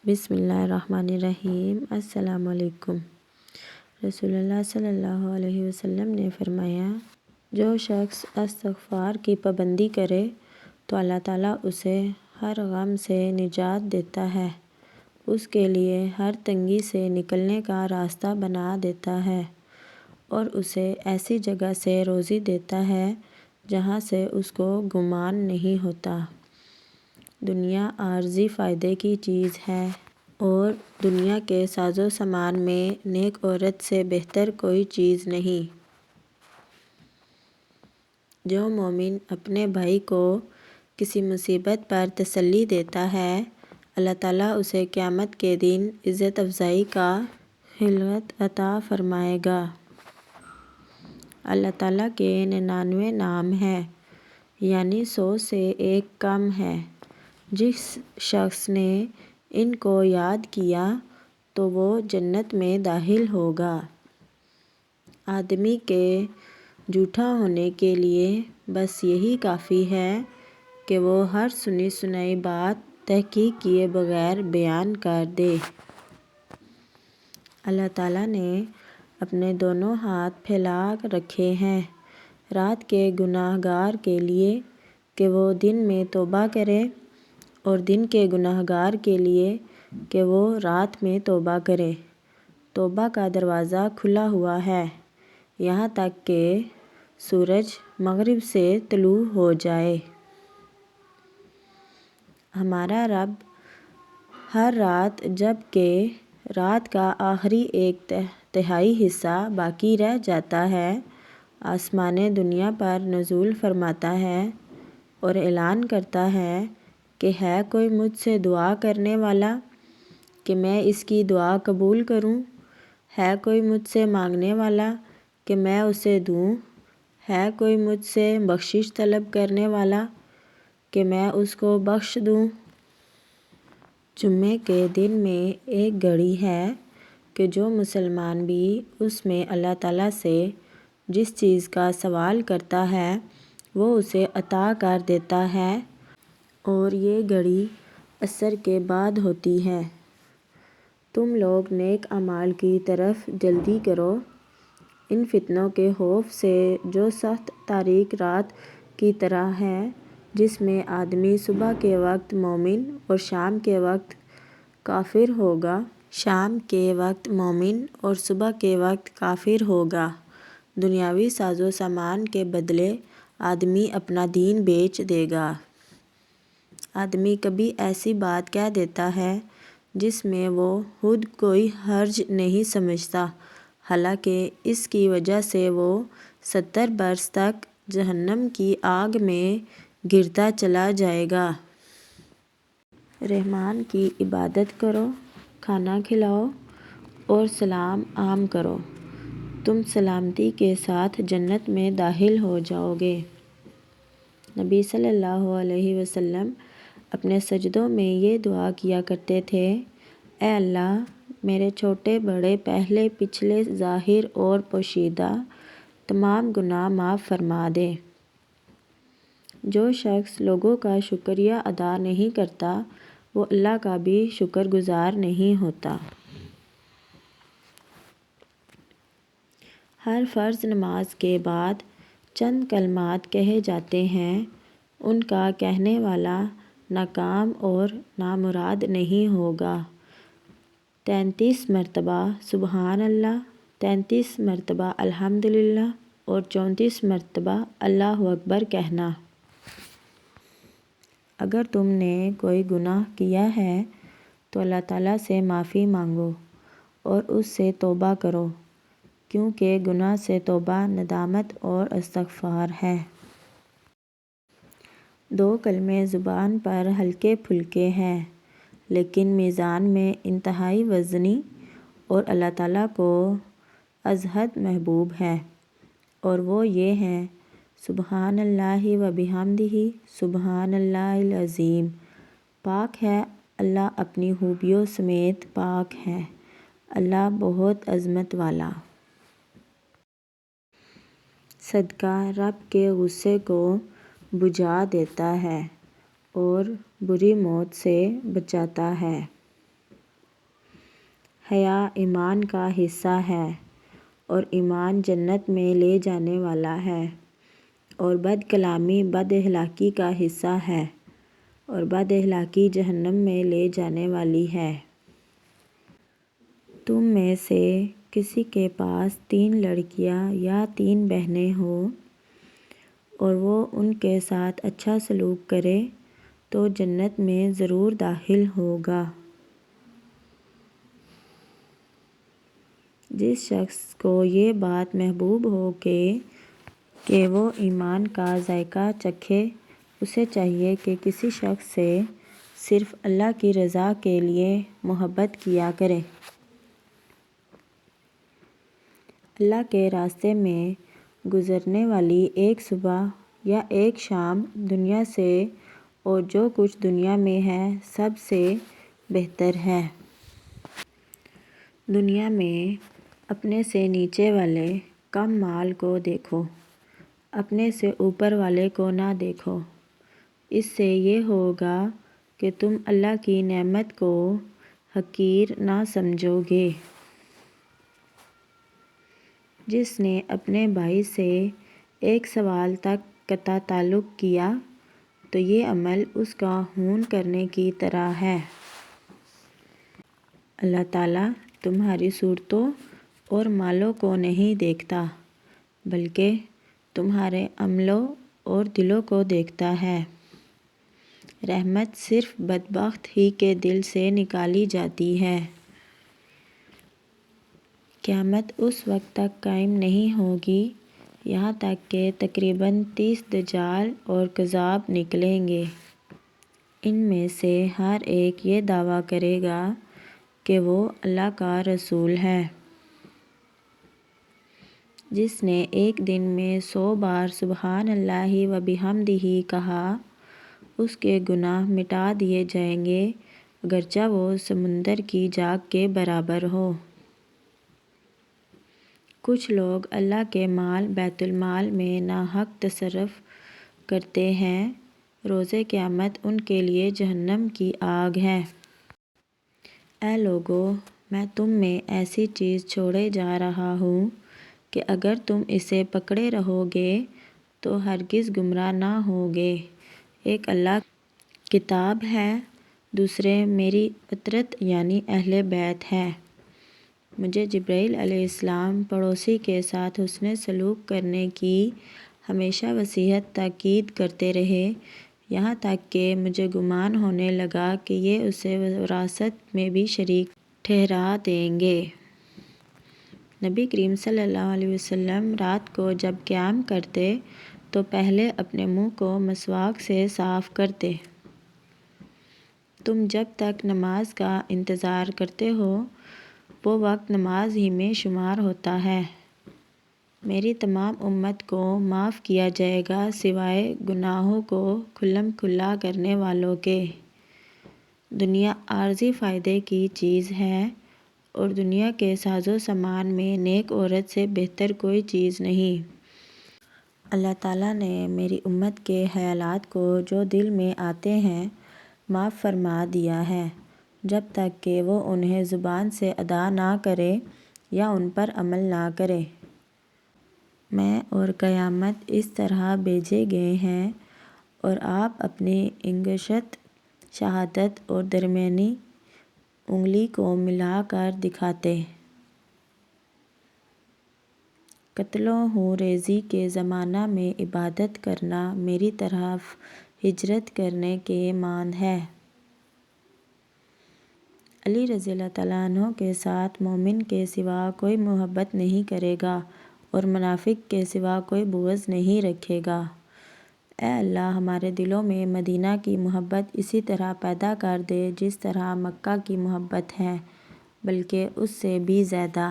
بسم اللہ الرحمن الرحیم۔ السلام علیکم۔ رسول اللہ صلی اللہ علیہ وسلم نے فرمایا، جو شخص استغفار کی پابندی کرے تو اللہ تعالیٰ اسے ہر غم سے نجات دیتا ہے، اس کے لیے ہر تنگی سے نکلنے کا راستہ بنا دیتا ہے اور اسے ایسی جگہ سے روزی دیتا ہے جہاں سے اس کو گمان نہیں ہوتا۔ دنیا عارضی فائدے کی چیز ہے اور دنیا کے ساز و سامان میں نیک عورت سے بہتر کوئی چیز نہیں۔ جو مومن اپنے بھائی کو کسی مصیبت پر تسلی دیتا ہے، اللہ تعالیٰ اسے قیامت کے دن عزت افزائی کا خلعت عطا فرمائے گا۔ اللہ تعالیٰ کے 99 نام ہیں، یعنی 100 سے ایک کم ہے۔ جس شخص نے ان کو یاد کیا تو وہ جنت میں داخل ہوگا۔ آدمی کے جھوٹا ہونے کے لیے بس یہی کافی ہے کہ وہ ہر سنی سنائی بات تحقیق کیے بغیر بیان کر دے۔ اللہ تعالیٰ نے اپنے دونوں ہاتھ پھیلا رکھے ہیں رات کے گناہ گار کے لیے کہ وہ دن میں توبہ کرے اور دن کے گناہ گار کے لیے کہ وہ رات میں توبہ کرے۔ توبہ کا دروازہ کھلا ہوا ہے یہاں تک کہ سورج مغرب سے طلوع ہو جائے۔ ہمارا رب ہر رات جب کہ رات کا آخری ایک تہائی حصہ باقی رہ جاتا ہے، آسمان دنیا پر نزول فرماتا ہے اور اعلان کرتا ہے کہ ہے کوئی مجھ سے دعا کرنے والا کہ میں اس کی دعا قبول کروں؟ ہے کوئی مجھ سے مانگنے والا کہ میں اسے دوں؟ ہے کوئی مجھ سے بخشش طلب کرنے والا کہ میں اس کو بخش دوں؟ جمعے کے دن میں ایک گھڑی ہے کہ جو مسلمان بھی اس میں اللہ تعالیٰ سے جس چیز کا سوال کرتا ہے وہ اسے عطا کر دیتا ہے، اور یہ گھڑی عصر کے بعد ہوتی ہے۔ تم لوگ نیک اعمال کی طرف جلدی کرو، ان فتنوں کے خوف سے جو سخت تاریک رات کی طرح ہے جس میں آدمی صبح کے وقت مومن اور شام کے وقت کافر ہوگا۔ شام کے وقت مومن اور صبح کے وقت کافر ہوگا۔ دنیاوی ساز و سامان کے بدلے آدمی اپنا دین بیچ دے گا۔ آدمی کبھی ایسی بات کہہ دیتا ہے جس میں وہ خود کوئی حرج نہیں سمجھتا، حالانکہ اس کی وجہ سے وہ 70 برس تک جہنم کی آگ میں گرتا چلا جائے گا۔ رحمن کی عبادت کرو، کھانا کھلاؤ اور سلام عام کرو، تم سلامتی کے ساتھ جنت میں داخل ہو جاؤ گے۔ نبی صلی اللہ علیہ وسلم اپنے سجدوں میں یہ دعا کیا کرتے تھے، اے اللہ میرے چھوٹے بڑے پہلے پچھلے ظاہر اور پوشیدہ تمام گناہ معاف فرما دے۔ جو شخص لوگوں کا شکریہ ادا نہیں کرتا وہ اللہ کا بھی شکر گزار نہیں ہوتا۔ ہر فرض نماز کے بعد چند کلمات کہے جاتے ہیں، ان کا کہنے والا ناکام اور نامراد نہیں ہوگا۔ 33 مرتبہ سبحان اللہ، 33 مرتبہ الحمدللہ اور 34 مرتبہ اللہ اکبر کہنا۔ اگر تم نے کوئی گناہ کیا ہے تو اللہ تعالیٰ سے معافی مانگو اور اس سے توبہ کرو، کیونکہ گناہ سے توبہ ندامت اور استغفار ہے۔ 2 کلمے زبان پر ہلکے پھلکے ہیں لیکن میزان میں انتہائی وزنی اور اللہ تعالیٰ کو ازحد محبوب ہیں، اور وہ یہ ہیں، سبحان اللہ و بحمدہ، سبحان اللہ العظیم۔ پاک ہے اللہ اپنی خوبیوں سمیت، پاک ہے اللہ بہت عظمت والا۔ صدقہ رب کے غصے کو بجھا دیتا ہے اور بری موت سے بچاتا ہے۔ حیا ایمان کا حصہ ہے اور ایمان جنت میں لے جانے والا ہے، اور بد کلامی بد اخلاقی کا حصہ ہے اور بد اخلاقی جہنم میں لے جانے والی ہے۔ تم میں سے کسی کے پاس 3 لڑکیاں یا 3 بہنیں ہوں اور وہ ان کے ساتھ اچھا سلوک کرے تو جنت میں ضرور داخل ہوگا۔ جس شخص کو یہ بات محبوب ہو کہ وہ ایمان کا ذائقہ چکھے، اسے چاہیے کہ کسی شخص سے صرف اللہ کی رضا کے لیے محبت کیا کرے۔ اللہ کے راستے میں گزرنے والی ایک صبح یا ایک شام دنیا سے اور جو کچھ دنیا میں ہے سب سے بہتر ہے۔ دنیا میں اپنے سے نیچے والے کم مال کو دیکھو، اپنے سے اوپر والے کو نہ دیکھو۔ اس سے یہ ہوگا کہ تم اللہ کی نعمت کو حقیر نہ سمجھو گے۔ جس نے اپنے بھائی سے ایک سوال تک قطع تعلق کیا تو یہ عمل اس کا خون کرنے کی طرح ہے۔ اللہ تعالیٰ تمہاری صورتوں اور مالوں کو نہیں دیکھتا بلکہ تمہارے عملوں اور دلوں کو دیکھتا ہے۔ رحمت صرف بدبخت ہی کے دل سے نکالی جاتی ہے۔ قیامت اس وقت تک قائم نہیں ہوگی یہاں تک کہ تقریباً 30 دجال اور کذاب نکلیں گے۔ ان میں سے ہر ایک یہ دعویٰ کرے گا کہ وہ اللہ کا رسول ہے۔ جس نے ایک دن میں 100 بار سبحان اللہ و بحمدہ کہا، اس کے گناہ مٹا دیے جائیں گے اگرچہ وہ سمندر کی جھاگ کے برابر ہو۔ کچھ لوگ اللہ کے مال بیت المال میں ناحق تصرف کرتے ہیں، روز قیامت ان کے لیے جہنم کی آگ ہے۔ اے لوگو، میں تم میں ایسی چیز چھوڑے جا رہا ہوں کہ اگر تم اسے پکڑے رہو گے تو ہرگز گمراہ نہ ہوگے۔ ایک اللہ کی کتاب ہے، دوسرے میری اطرت یعنی اہل بیت ہے۔ مجھے جبرائیل علیہ السلام پڑوسی کے ساتھ حسن سلوک کرنے کی ہمیشہ وصیت تاکید کرتے رہے، یہاں تک کہ مجھے گمان ہونے لگا کہ یہ اسے وراثت میں بھی شریک ٹھہرا دیں گے۔ نبی کریم صلی اللہ علیہ وسلم رات کو جب قیام کرتے تو پہلے اپنے منہ کو مسواک سے صاف کرتے۔ تم جب تک نماز کا انتظار کرتے ہو وہ وقت نماز ہی میں شمار ہوتا ہے۔ میری تمام امت کو معاف کیا جائے گا سوائے گناہوں کو کھلم کھلا کرنے والوں کے۔ دنیا عارضی فائدے کی چیز ہے اور دنیا کے ساز و سامان میں نیک عورت سے بہتر کوئی چیز نہیں۔ اللہ تعالیٰ نے میری امت کے خیالات کو جو دل میں آتے ہیں معاف فرما دیا ہے جب تک کہ وہ انہیں زبان سے ادا نہ کرے یا ان پر عمل نہ کرے۔ میں اور قیامت اس طرح بھیجے گئے ہیں اور آپ اپنی انگشت شہادت اور درمیانی انگلی کو ملا کر دکھاتے۔ قتل و خون ریزی کے زمانہ میں عبادت کرنا میری طرف ہجرت کرنے کے مانند ہے۔ علی رضی اللہ تعالیٰ عنہ کے ساتھ مومن کے سوا کوئی محبت نہیں کرے گا اور منافق کے سوا کوئی بغض نہیں رکھے گا۔ اے اللہ، ہمارے دلوں میں مدینہ کی محبت اسی طرح پیدا کر دے جس طرح مکہ کی محبت ہے، بلکہ اس سے بھی زیادہ۔